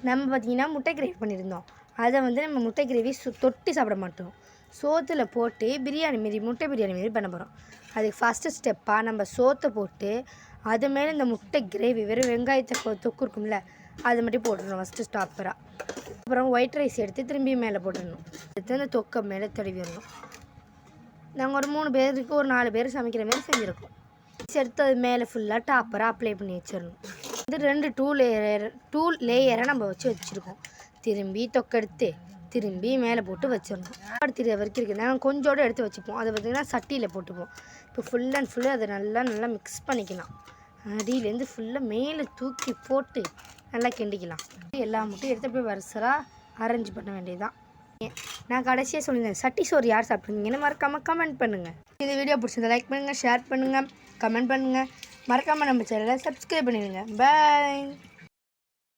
நம்ம பார்த்திங்கன்னா முட்டை கிரேவி பண்ணியிருந்தோம். அதை வந்து நம்ம முட்டை கிரேவி தொட்டு சாப்பிட மாட்டோம். சோத்தில் போட்டு பிரியாணி மாரி முட்டை பிரியாணி மாரி பண்ண போகிறோம். அதுக்கு ஃபஸ்ட்டு ஸ்டெப்பாக நம்ம சோத்தை போட்டு அது மேலே இந்த முட்டை கிரேவி வெறும் வெங்காயத்தை தொக்கு இருக்கும்ல அதை மட்டும் போட்டுடணும் ஃபஸ்ட்டு ஸ்டாப்பராக. அப்புறம் ஒயிட் ரைஸ் எடுத்து திரும்பி மேலே போட்டுடணும். எடுத்து அந்த தொக்கை மேலே தடவிடணும். நாங்கள் ஒரு 3 பேருக்கு ஒரு 4 பேர் சமைக்கிற மாரி செஞ்சுருக்கோம். எடுத்து அது மேலே ஃபுல்லாக டாப்பராக அப்ளை பண்ணி வச்சிடணும். இது 2 லேயரை நம்ம வச்சுருக்கோம். திரும்பி தொக்கெடுத்து திரும்பி மேலே போட்டு வச்சிடணும். அடுத்த வரைக்கும் இருக்குது. நாங்கள் கொஞ்சோடு எடுத்து வச்சுப்போம். அதை பார்த்திங்கன்னா சட்டியில் போட்டுப்போம். இப்போ ஃபுல் அண்ட் ஃபுல்லு அதை நல்லா மிக்ஸ் பண்ணிக்கலாம். அடியிலேருந்து ஃபுல்லாக மேலே தூக்கி போட்டு நல்லா கிண்டிக்கலாம். எல்லா முட்டையும் எடுத்து போய் வரிசலாக அரேஞ்ச் பண்ண வேண்டியதுதான். நான் கடைசியாக சொல்லியிருந்தேன் சட்டி சோறு யார் சாப்பிட்ருந்தீங்கன்னு மறக்காமல் கமெண்ட் பண்ணுங்கள். இந்த வீடியோ பிடிச்சதை லைக் பண்ணுங்கள், ஷேர் பண்ணுங்கள், கமெண்ட் பண்ணுங்கள். மறக்காமல் நம்ம சேனலை சப்ஸ்கிரைப் பண்ணிடுங்க. பாய்.